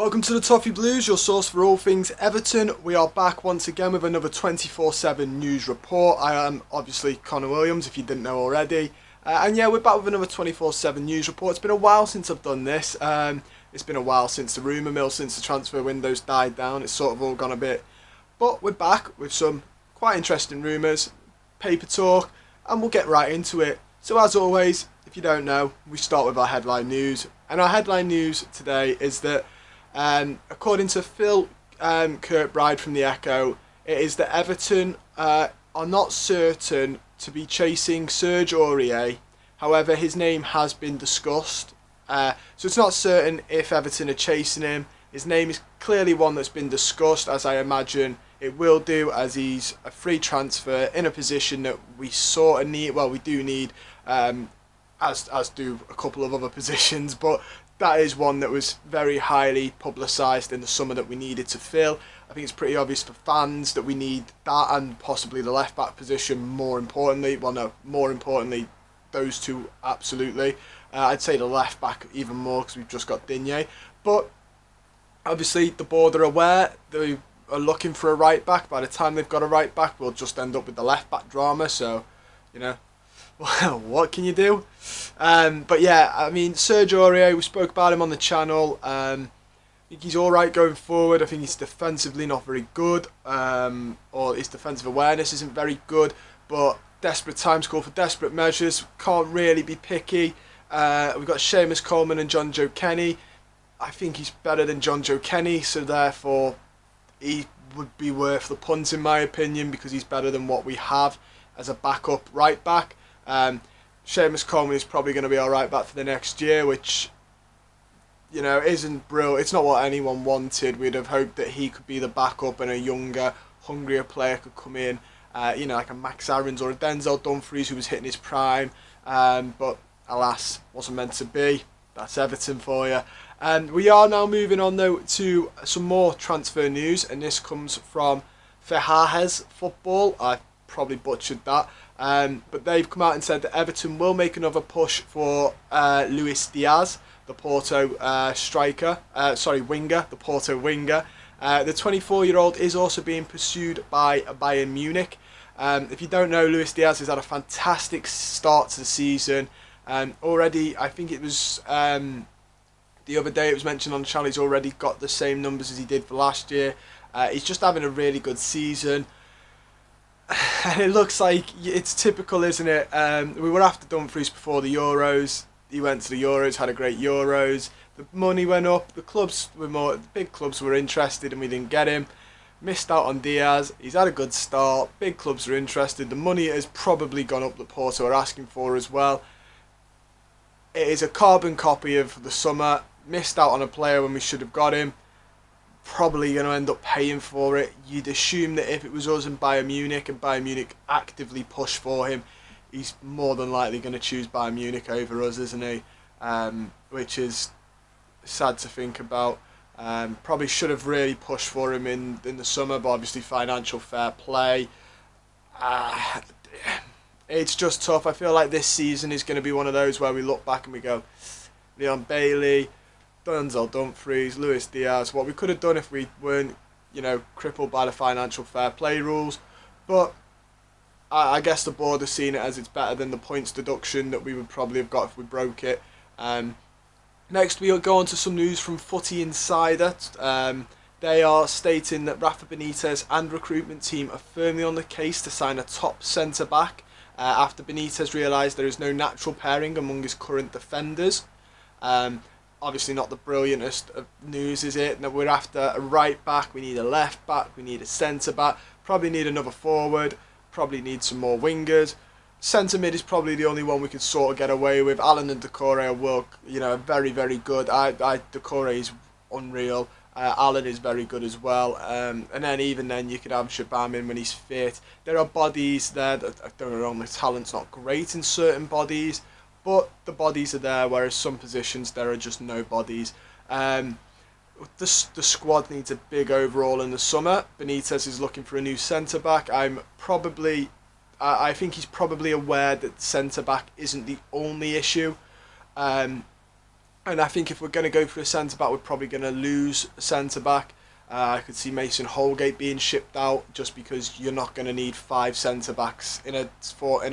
Welcome to the Toffee Blues, your source for all things Everton. We are back once again with another 24/7 news report. I am obviously Connor Williams, if you didn't know already. And yeah, we're back with another 24/7 news report. It's been a while since I've done this. It's been a while since the rumour mill, since the transfer windows died down. It's sort of all gone a bit. But we're back with some quite interesting rumours, paper talk, and we'll get right into it. So as always, if you don't know, we start with our headline news. And our headline news today is that according to Phil Kirkbride from the Echo, it is that Everton are not certain to be chasing Serge Aurier. However, his name has been discussed. So it's not certain if Everton are chasing him. His name is clearly one that's been discussed, as I imagine it will do, as he's a free transfer in a position that we sort of need. Well, we do need, as do a couple of other positions, but that is one that was very highly publicised in the summer that we needed to fill. I think it's pretty obvious for fans that we need that and possibly the left back position more importantly. Well, no, more importantly, those two absolutely. I'd say the left back even more because we've just got Digne. But obviously the board are aware they are looking for a right back. By the time they've got a right back, we'll just end up with the left back drama. So, you know, well, what can you do? But yeah, I mean, Serge Aurier, we spoke about him on the channel. I think he's alright going forward. I think he's defensively not very good, or his defensive awareness isn't very good, but desperate times call for desperate measures. Can't really be picky. We've got Seamus Coleman and John Joe Kenny. I think he's better than John Joe Kenny, so therefore he would be worth the punt in my opinion, because he's better than what we have as a backup right back. Seamus Coleman is probably going to be alright back for the next year, which, you know, isn't brilliant. It's not what anyone wanted. We'd have hoped that he could be the backup and a younger, hungrier player could come in, you know, like a Max Aarons or a Denzel Dumfries who was hitting his prime, but alas, wasn't meant to be. That's Everton for you. And we are now moving on though to some more transfer news, and this comes from Ferrajes Football. I probably butchered that. But they've come out and said that Everton will make another push for Luis Diaz, the Porto winger, the Porto winger. The 24-year-old is also being pursued by Bayern Munich. If you don't know, Luis Diaz has had a fantastic start to the season. Already, I think it was the other day it was mentioned on the channel, he's already got the same numbers as he did for last year. He's just having a really good season. And it looks like it's typical, isn't it? We were after Dumfries before the Euros. He went to the Euros, had a great Euros. The money went up. The big clubs were interested, and we didn't get him. Missed out on Diaz. He's had a good start. Big clubs are interested. The money has probably gone up that Porto are asking for as well. It is a carbon copy of the summer. Missed out on a player when we should have got him. Probably going to end up paying for it. You'd assume that if it was us and Bayern Munich actively push for him, he's more than likely going to choose Bayern Munich over us, isn't he? Which is sad to think about. Probably should have really pushed for him in the summer, but obviously financial fair play. It's just tough. I feel like this season is going to be one of those where we look back and we go, Leon Bailey, Denzel Dumfries, Luis Diaz, what we could have done if we weren't, you know, crippled by the financial fair play rules. But I guess the board has seen it as it's better than the points deduction that we would probably have got if we broke it. Next, we'll go on to some news from Footy Insider. They are stating that Rafa Benitez and recruitment team are firmly on the case to sign a top centre-back after Benitez realised there is no natural pairing among his current defenders. Obviously not the brilliantest of news, is it? Now we're after a right back, we need a left back, we need a centre back, probably need another forward, probably need some more wingers. Centre mid is probably the only one we could sort of get away with. Alan and Decore are very, very good. Decore is unreal. Alan is very good as well. And then even then you could have Shabam in when he's fit. There are bodies there that, don't get me wrong, the talent's not great in certain bodies, but the bodies are there, whereas some positions there are just no bodies. The squad needs a big overhaul in the summer. Benitez is looking for a new centre-back. I think he's probably aware that centre-back isn't the only issue. And I think if we're going to go for a centre-back, we're probably going to lose a centre-back. I could see Mason Holgate being shipped out just because you're not going to need 5 centre-backs in a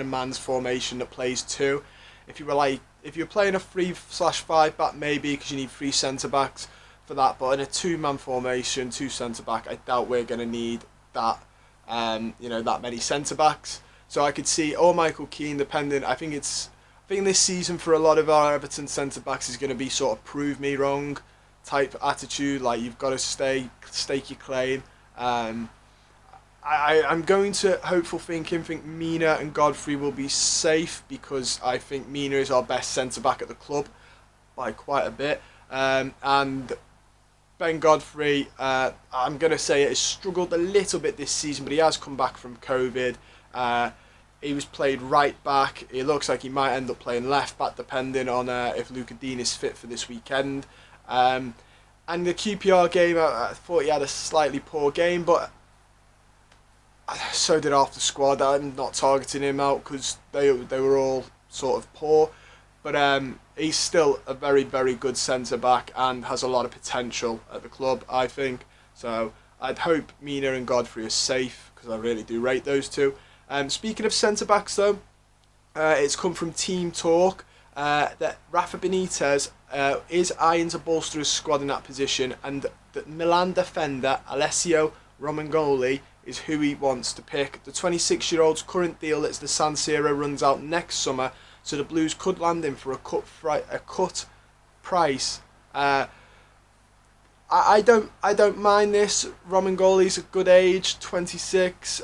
man's formation that plays 2. If you're playing a 3/5 back, maybe because you need 3 centre-backs for that. But in a 2-man formation, 2 centre-back, I doubt we're going to need that. That many centre-backs. So I could see Michael Keane, depending. I think this season for a lot of our Everton centre-backs is going to be sort of prove me wrong type attitude, like you've got to stake your claim. I'm going to think Mina and Godfrey will be safe, because I think Mina is our best centre-back at the club by quite a bit. And Ben Godfrey, I'm going to say it has struggled a little bit this season, but he has come back from COVID. He was played right back. It looks like he might end up playing left back, depending on if Luca Dean is fit for this weekend. And the QPR game, I thought he had a slightly poor game, but so did half the squad. I'm not targeting him out because they were all sort of poor. But he's still a very, very good centre-back and has a lot of potential at the club, I think. So I'd hope Mina and Godfrey are safe, because I really do rate those two. Speaking of centre-backs, though, it's come from Team Talk that Rafa Benitez is eyeing to bolster his squad in that position, and that Milan defender Alessio Romagnoli is who he wants to pick. The 26-year-old's current deal at the San Siro runs out next summer, so the Blues could land him for a cut price. I don't mind this. Romagnoli's a good age, 26.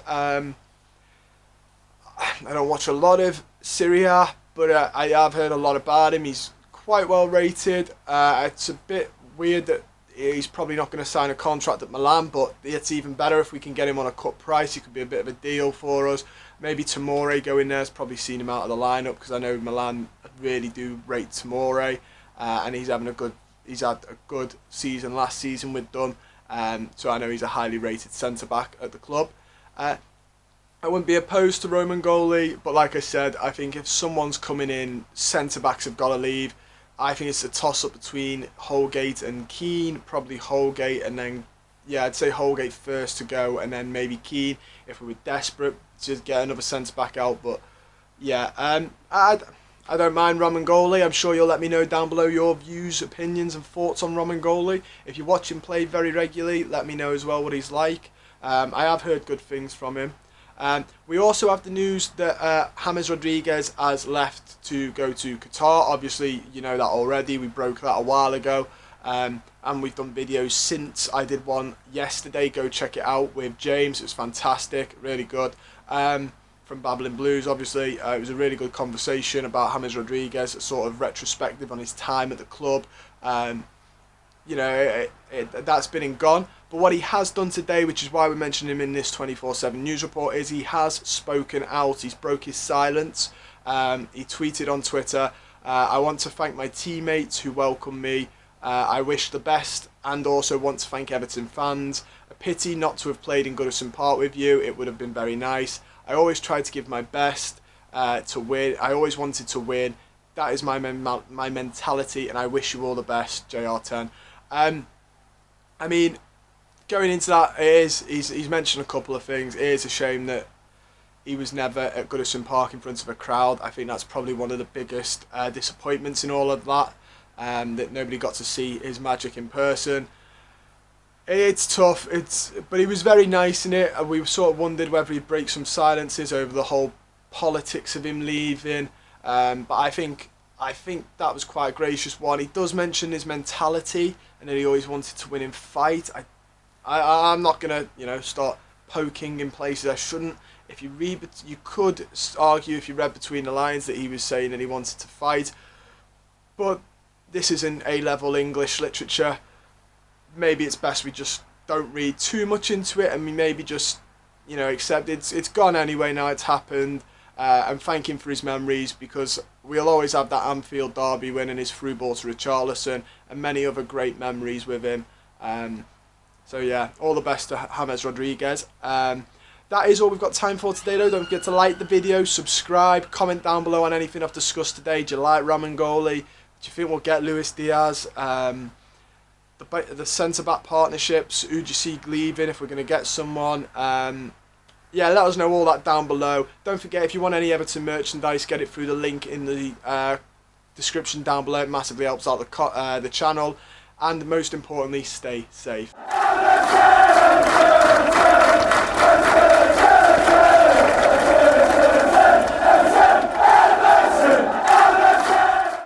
I don't watch a lot of Serie A, but I have heard a lot about him. He's quite well rated. It's a bit weird that he's probably not going to sign a contract at Milan, but it's even better if we can get him on a cut price. He could be a bit of a deal for us. Maybe Tomori going there has probably seen him out of the lineup, because I know Milan really do rate Tomori, and he's had a good season last season with them. So I know he's a highly rated centre back at the club. I wouldn't be opposed to Romagnoli, but like I said, I think if someone's coming in, centre-backs have got to leave. I think it's a toss-up between Holgate and Keane, probably Holgate, and then, I'd say Holgate first to go, and then maybe Keane if we were desperate to get another centre-back out. But, I don't mind Romagnoli. I'm sure you'll let me know down below your views, opinions, and thoughts on Romagnoli. If you watch him play very regularly, let me know as well what he's like. I have heard good things from him. We also have the news that James Rodriguez has left to go to Qatar. Obviously, you know that already. We broke that a while ago. And we've done videos since. I did one yesterday. Go check it out with James. It was fantastic. Really good. From Babbling Blues, obviously. It was a really good conversation about James Rodriguez, a sort of retrospective on his time at the club. That's been and gone. But what he has done today, which is why we mentioned him in this 24/7 news report, is he has spoken out. He's broke his silence. He tweeted on Twitter, I want to thank my teammates who welcomed me. I wish the best, and also want to thank Everton fans. A pity not to have played in Goodison Park with you. It would have been very nice. I always tried to give my best to win. I always wanted to win. That is my mentality, and I wish you all the best, JR10. Going into that, he's mentioned a couple of things. It is a shame that he was never at Goodison Park in front of a crowd. I think that's probably one of the biggest disappointments in all of that, that nobody got to see his magic in person. It's tough, but he was very nice in it, and we sort of wondered whether he'd break some silences over the whole politics of him leaving. But I think that was quite a gracious one. He does mention his mentality, and that he always wanted to win in fight. I'm not gonna, start poking in places I shouldn't. If you read, you could argue if you read between the lines that he was saying that he wanted to fight. But this isn't A-level English literature. Maybe it's best we just don't read too much into it, and we maybe just, accept it's gone anyway now. It's happened. And thank him for his memories, because we'll always have that Anfield derby win and his through ball to Richarlison, and many other great memories with him. All the best to James Rodriguez. That is all we've got time for today, though. Don't forget to like the video, subscribe, comment down below on anything I've discussed today. Do you like Romagnoli? Do you think we'll get Luis Diaz? The centre-back partnerships, who do you see leaving if we're going to get someone? Yeah, let us know all that down below. Don't forget, if you want any Everton merchandise, get it through the link in the description down below. It massively helps out the channel. And most importantly, stay safe.